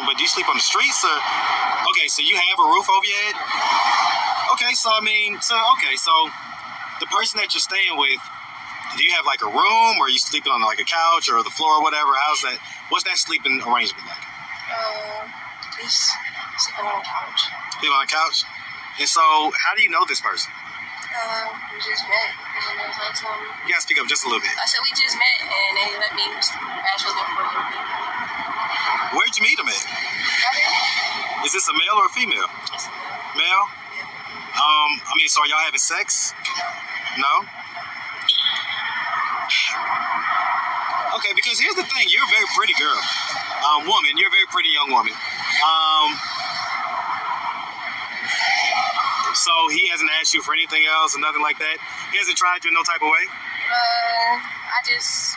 question, but do you sleep on the streets or? Okay, so you have a roof over your head. Okay, so the person that you're staying with, do you have like a room, or are you sleeping on like a couch or the floor or whatever? What's that sleeping arrangement like? We sleeping on a couch. Sleeping on a couch? And so, how do you know this person? We just met, and it was like some. You gotta speak up just a little bit. I said we just met, and they let me ask for them for a little bit. Where'd you meet them at? Right here. Is this a male or a female? It's a male. Male? Yeah. So are y'all having sex? No? Okay, because here's the thing. You're a very pretty girl. Woman. You're a very pretty young woman. So he hasn't asked you for anything else or nothing like that? He hasn't tried you in no type of way? I just...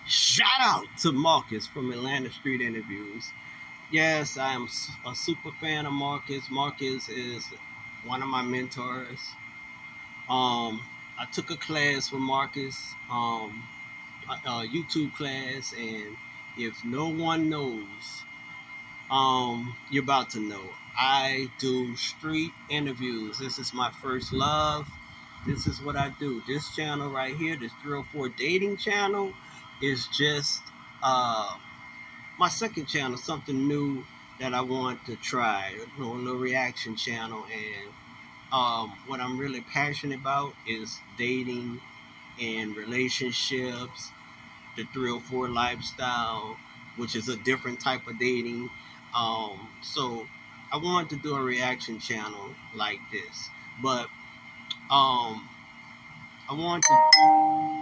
Shout out to Marcus from Atlanta Street Interviews. Yes, I am a super fan of Marcus. Marcus is one of my mentors. I took a class with Marcus, a YouTube class, and if no one knows, you're about to know. I do street interviews. This is my first love. This is what I do. This channel right here, this 304 dating channel, is just my second channel, something new that I want to try, a little reaction channel. And what I'm really passionate about is dating and relationships, the 304 lifestyle, which is a different type of dating. So I wanted to do a reaction channel like this, but I want to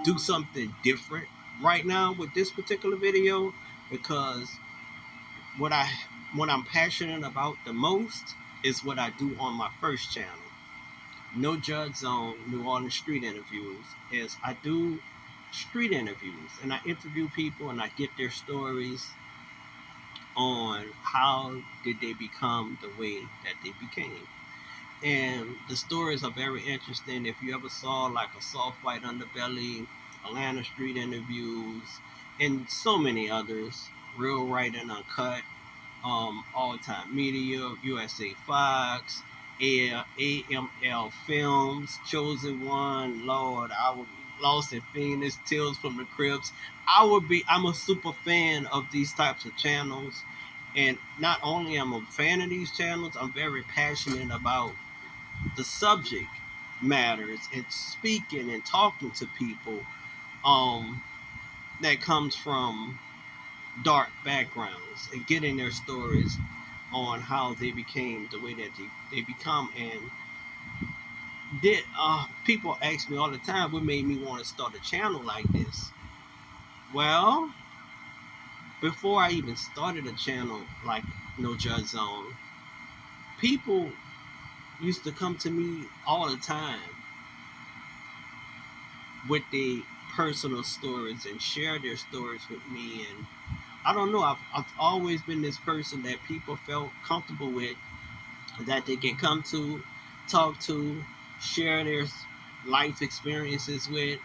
do something different right now with this particular video, because what I'm passionate about the most is what I do on my first channel, No Judge Zone, New Orleans Street Interviews. Is I do street interviews, and I interview people and I get their stories on how did they become the way that they became. And the stories are very interesting. If you ever saw like a Soft White Underbelly, Atlanta Street Interviews, and so many others, Real Right and Uncut, All Time Media, USA Fox, AML Films, Chosen One, Lord, Lost in Phoenix, Tales from the Crypts. I'm a super fan of these types of channels. And not only am I a fan of these channels, I'm very passionate about the subject matters and speaking and talking to people that comes from dark backgrounds and getting their stories on how they became the way that they become. And people ask me all the time, what made me want to start a channel like this? Well, before I even started a channel like No Judge Zone, people used to come to me all the time with their personal stories and share their stories with me. And I don't know, I've always been this person that people felt comfortable with, that they can come to, talk to, share their life experiences with.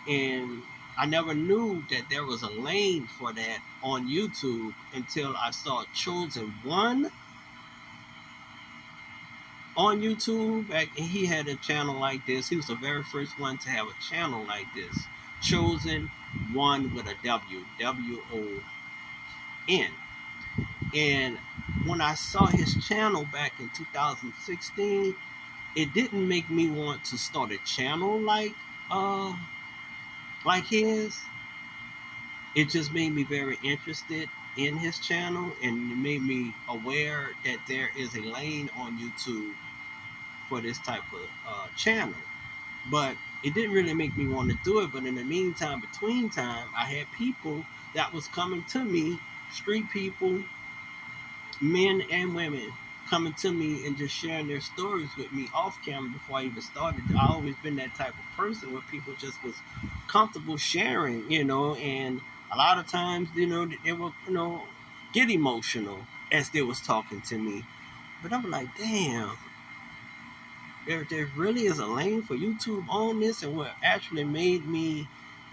And I never knew that there was a lane for that on YouTube until I saw Chosen One on YouTube. And he had a channel like this. He was the very first one to have a channel like this. Chosen One with a W, W-O-N. And when I saw his channel back in 2016, it didn't make me want to start a channel like his. It just made me very interested in his channel, and it made me aware that there is a lane on YouTube for this type of channel. But it didn't really make me want to do it. But in the meantime, between time, I had people that was coming to me, street people, men and women, coming to me and just sharing their stories with me off camera before I even started. I always been that type of person where people just was comfortable sharing, and a lot of times, they will, get emotional as they was talking to me. But I'm like, damn, there really is a lane for YouTube on this. And what actually made me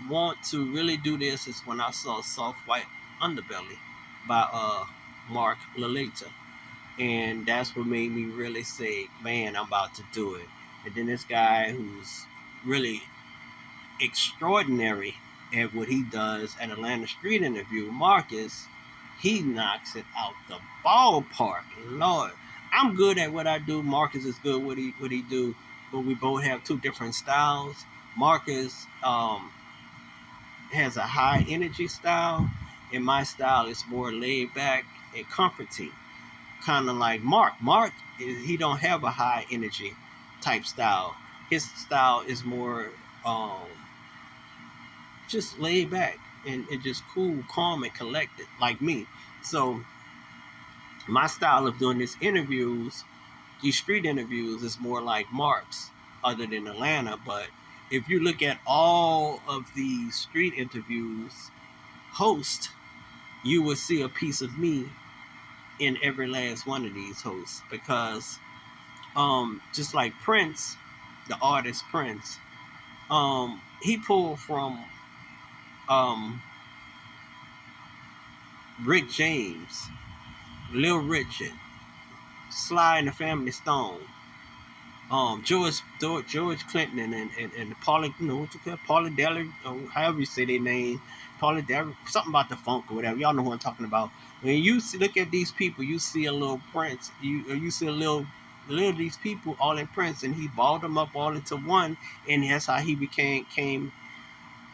want to really do this is when I saw Soft White Underbelly by Mark Lalita. And that's what made me really say, man, I'm about to do it. And then this guy who's really extraordinary at what he does at Atlanta Street Interview, Marcus, he knocks it out the ballpark. Lord, I'm good at what I do. Marcus is good what he do, but we both have two different styles. Marcus has a high energy style, and my style is more laid back and comforting, kind of like Mark. Mark, he don't have a high energy type style. His style is more um, just laid back and just cool, calm, and collected, like me. So my style of doing these street interviews, is more like Mark's, other than Atlanta. But if you look at all of these street interviews hosts, you will see a piece of me in every last one of these hosts, because just like Prince, the artist Prince, he pulled from um, Rick James, Lil Richard, Sly and the Family Stone, George Clinton, and Paula, what you call Paula Deli, or however you say their name, Paula Deli, something about the funk or whatever. Y'all know who I'm talking about. When you look at these people, you see a little Prince. You see a little of these people all in Prince, and he balled them up all into one, and that's how he came.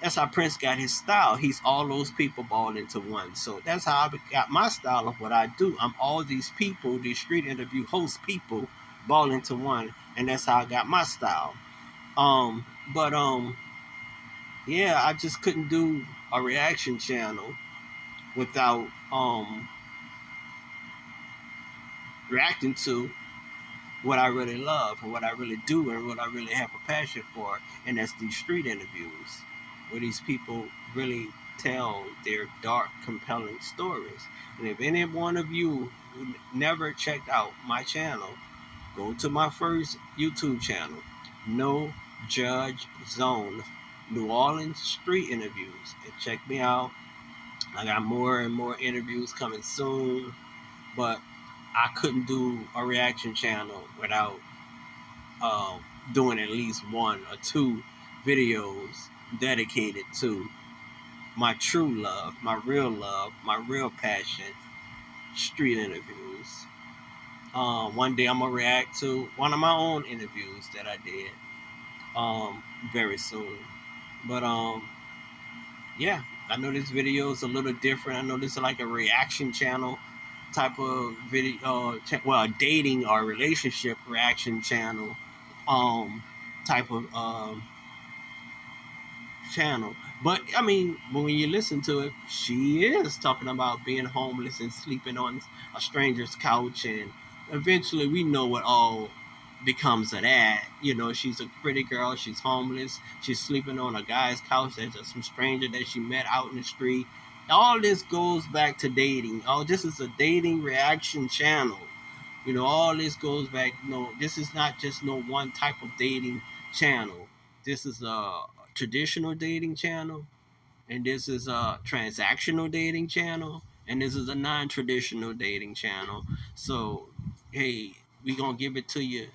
That's how Prince got his style. He's all those people balled into one. So that's how I got my style of what I do. I'm all these people, these street interview host people, ball into one, and that's how I got my style. But yeah, I just couldn't do a reaction channel without reacting to what I really love and what I really do and what I really have a passion for, and that's these street interviews where these people really tell their dark, compelling stories. And if any one of you who never checked out my channel, go to my first YouTube channel, No Judge Zone, New Orleans Street Interviews, and check me out. I got more and more interviews coming soon, but I couldn't do a reaction channel without um, doing at least one or two videos dedicated to my true love, my real passion, street interviews. One day I'm gonna react to one of my own interviews that I did very soon. But yeah, I know this video is a little different. I know this is like a reaction channel type of video, well, a dating or relationship reaction channel type of channel. But I mean, when you listen to it, she is talking about being homeless and sleeping on a stranger's couch, and eventually we know what all becomes of that. You know, she's a pretty girl, she's homeless, she's sleeping on a guy's couch that's some stranger that she met out in the street. All this goes back to dating. Oh, this is a dating reaction channel. You know, all this goes back. No, this is not just no one type of dating channel. This is a traditional dating channel, and this is a transactional dating channel, and this is a non-traditional dating channel. So, hey, we gonna give it to you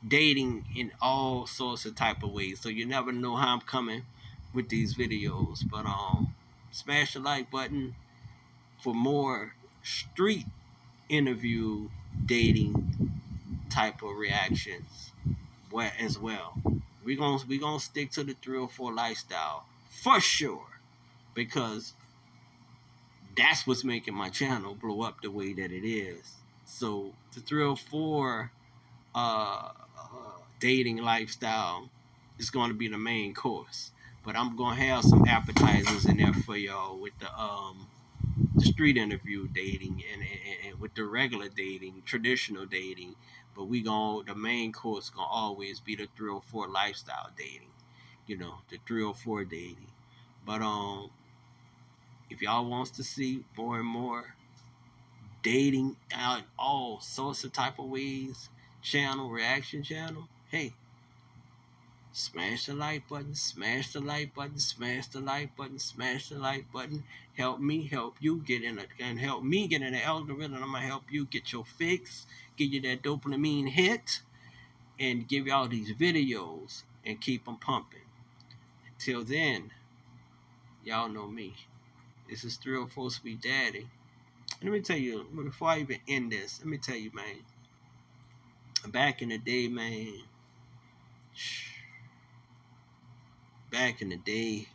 dating in all sorts of type of ways. So you never know how I'm coming with these videos. But smash the like button for more street interview dating type of reactions as well. We gonna stick to the 304 lifestyle for sure, because that's what's making my channel blow up the way that it is. So the 304 dating lifestyle is going to be the main course, but I'm gonna have some appetizers in there for y'all with the street interview dating and with the regular dating, traditional dating. But the main course gonna always be the 304 lifestyle dating. You know, the 304 dating. But if y'all wants to see more and more dating out all sorts of type of ways, reaction channel, hey, Smash the like button, smash the like button, smash the like button, smash the like button. Help me help you get in it, and help me get in the algorithm. I'm gonna help you get your fix, give you that dopamine hit, and give y'all these videos and keep them pumping. Till then, y'all know me. This is 304 Sweet Daddy. Let me tell you, before I even end this, let me tell you, man. Back in the day, man. Back in the day,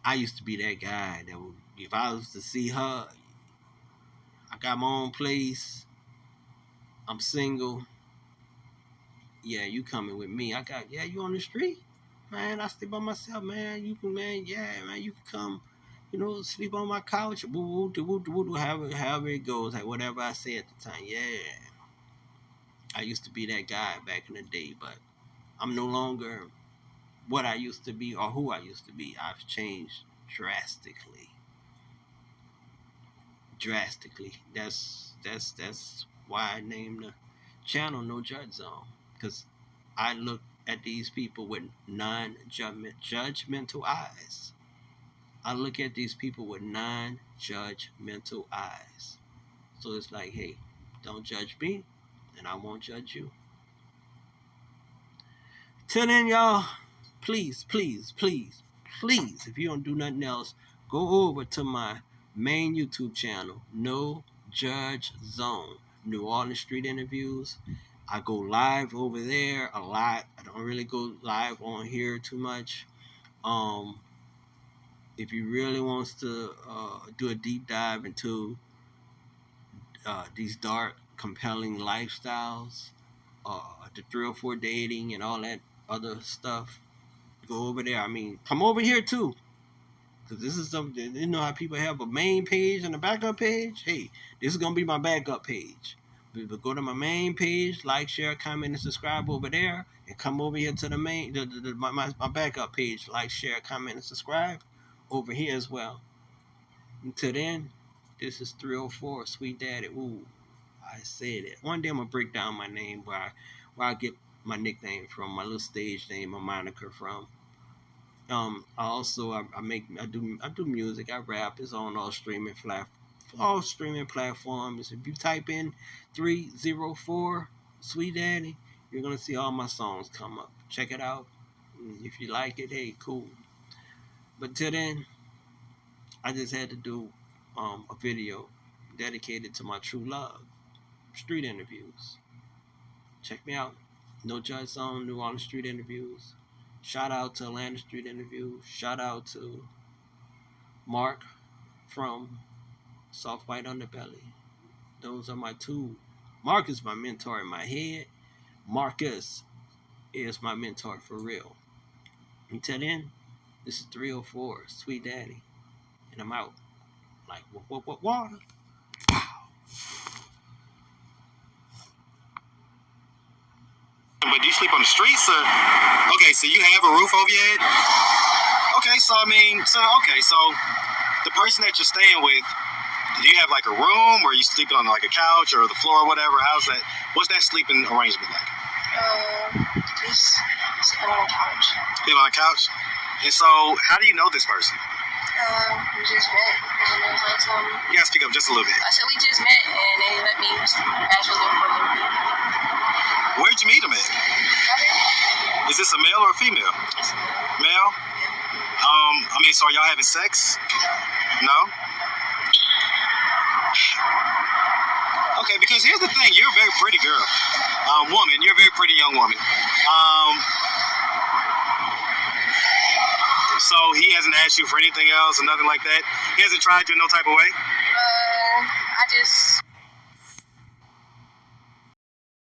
I used to be that guy that would, if I was to see her, I got my own place, I'm single. Yeah, you coming with me? Yeah, you on the street, man. I stay by myself, man. You can, man. Yeah, man. You can come, sleep on my couch. Woo, woo, woo, woo, woo, however it goes, like whatever I say at the time. Yeah, I used to be that guy back in the day, but I'm no longer what I used to be or who I used to be. I've changed drastically. Drastically. That's why I named the channel No Judge Zone, because I look at these people with non-judgmental eyes. I look at these people with non-judgmental eyes. So it's like, hey, don't judge me, and I won't judge you. Till then, y'all, please, please, please, please, if you don't do nothing else, go over to my main YouTube channel, No Judge Zone, New Orleans Street Interviews. I go live over there a lot. I don't really go live on here too much. If you really wants to do a deep dive into these dark, compelling lifestyles, the 304 dating and all that other stuff, go over there. I mean, come over here too, because this is something. You know how people have a main page and a backup page. Hey, this is gonna be my backup page. But go to my main page, like, share, comment, and subscribe over there, and come over here to the main, my backup page, like, share, comment, and subscribe over here as well. Until then, this is 304 Sweet Daddy. Ooh, I said it. One day I'm gonna break down my name, where I get my nickname from, my little stage name, my moniker from. I do music. I rap. It's on all streaming platforms. If you type in 304 Sweet Daddy, you're gonna see all my songs come up. Check it out. If you like it, hey, cool. But till then, I just had to do a video dedicated to my true love, street interviews. Check me out. No Judge Zone, New Orleans Street Interviews. Shout out to Atlanta Street Interviews. Shout out to Mark from Soft White Underbelly. Those are my two. Mark is my mentor in my head. Marcus is my mentor for real. Until then, this is 304 Sweet Daddy. And I'm out. Like, what, water? But do you sleep on the streets or? Okay, so you have a roof over your head? Okay, so the person that you're staying with, do you have like a room, or are you sleeping on like a couch or the floor or whatever? How's that? What's that sleeping arrangement like? Just sitting on a couch. Sleeping on a couch? And so, how do you know this person? We just met, and it was like some. You gotta speak up just a little bit. I said we just met, and they let me ask for them for a little bit. Where'd you meet him at? Is this a male or a female? It's a male. Male? So are y'all having sex? No? Okay, because here's the thing. You're a very pretty girl. Woman. You're a very pretty young woman. So he hasn't asked you for anything else or nothing like that? He hasn't tried you in no type of way? I just